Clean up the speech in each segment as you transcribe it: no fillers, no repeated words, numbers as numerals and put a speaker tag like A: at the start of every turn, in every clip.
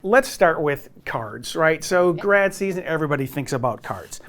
A: Let's start with cards, right? So grad season, everybody thinks about cards.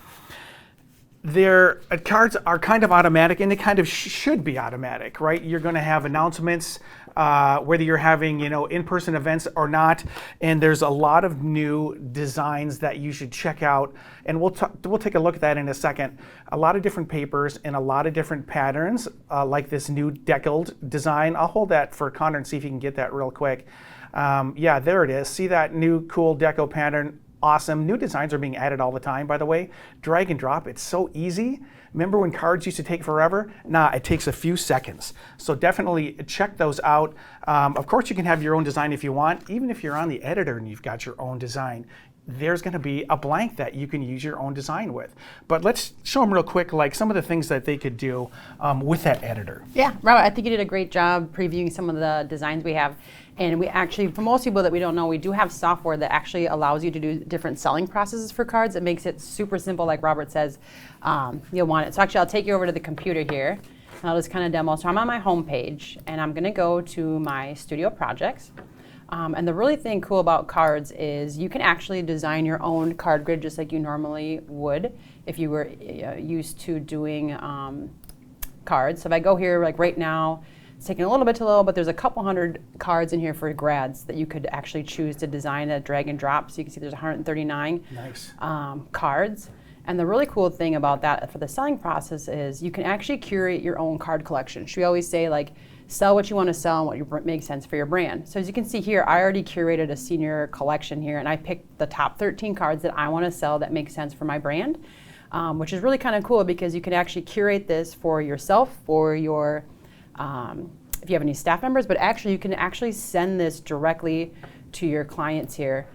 A: Cards are kind of automatic, and they kind of should be automatic, right? You're going to have announcements, whether you're having in-person events or not, and there's a lot of new designs that you should check out, and we'll take a look at that in a second. A lot of different papers and a lot of different patterns, like this new deckled design. I'll hold that for Connor and see if you can get that real quick. Yeah, there it is. See that new cool deco pattern? Awesome. New designs are being added all the time, by the way. Drag and drop, it's so easy. Remember when cards used to take forever? Nah, it takes a few seconds. So definitely check those out. Of course, you can have your own design if you want. Even if you're on the editor and you've got your own design, there's going to be a blank that you can use your own design with. But let's show them real quick, like some of the things that they could do with that editor.
B: Yeah, Robert, I think you did a great job previewing some of the designs we have. And we actually, for most people that we don't know, we do have software that actually allows you to do different selling processes for cards. It makes it super simple, like Robert says. You'll want it. So actually, I'll take you over to the computer here, and I'll just kind of demo. So I'm on my home page, and I'm going to go to my studio projects. And the really thing cool about cards is you can actually design your own card grid just like you normally would if you were used to doing cards. So if I go here, like right now, it's taking a little bit to load, but there's a couple hundred cards in here for grads that you could actually choose to design a drag and drop. So you can see there's 139
A: nice.
B: Cards. And the really cool thing about that for the selling process is you can actually curate your own card collection. We always say, like, sell what you want to sell and what makes sense for your brand. So as you can see here, I already curated a senior collection here, and I picked the top 13 cards that I want to sell that make sense for my brand, which is really kind of cool because you can actually curate this for yourself, for your if you have any staff members, but actually you can actually send this directly to your clients here.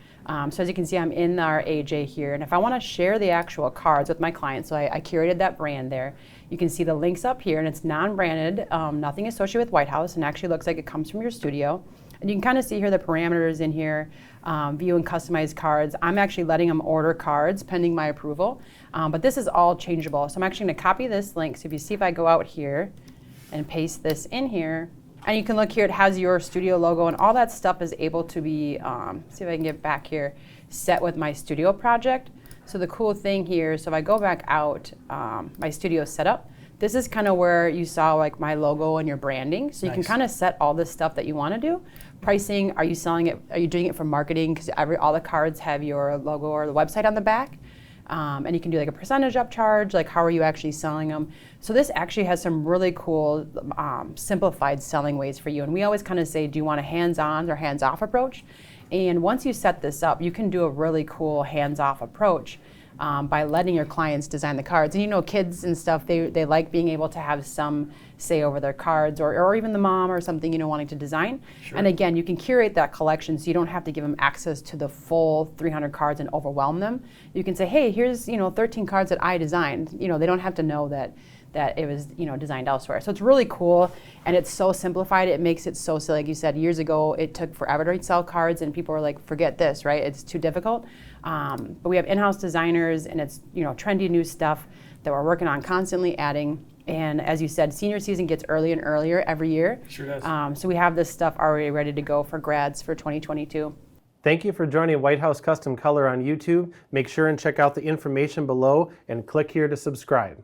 B: So as you can see, I'm in our AJ here, and if I want to share the actual cards with my clients, so I curated that brand there, you can see the links up here, and it's non-branded, nothing associated with White House, and actually looks like it comes from your studio. And you can kind of see here the parameters in here, view and customize cards. I'm actually letting them order cards pending my approval, but this is all changeable. So I'm actually going to copy this link. So if you see if I go out here and paste this in here, and you can look here, it has your studio logo, and all that stuff is able to be, see if I can get back here, set with my studio project. So the cool thing here, so if I go back out, my studio setup, this is kind of where you saw like my logo and your branding. So you can kind of set all this stuff that you want to do. Pricing, are you selling it, are you doing it for marketing? Because all the cards have your logo or the website on the back. And you can do like a percentage upcharge, like how are you actually selling them. So this actually has some really cool simplified selling ways for you. And we always kind of say, do you want a hands-on or hands-off approach? And once you set this up, you can do a really cool hands-off approach by letting your clients design the cards. And kids and stuff, they like being able to have some say over their cards, or even the mom or something, wanting to design. Sure. And again, you can curate that collection so you don't have to give them access to the full 300 cards and overwhelm them. You can say, hey, here's 13 cards that I designed. They don't have to know that it was designed elsewhere. So it's really cool, and it's so simplified. It makes it so silly. Like you said, years ago, it took forever to sell cards, and people were like, forget this, right? It's too difficult. But we have in-house designers, and it's trendy new stuff that we're working on, constantly adding. And as you said, senior season gets earlier and earlier every year.
A: Sure does.
B: So we have this stuff already ready to go for grads for 2022.
C: Thank you for joining White House Custom Color on YouTube. Make sure and check out the information below and click here to subscribe.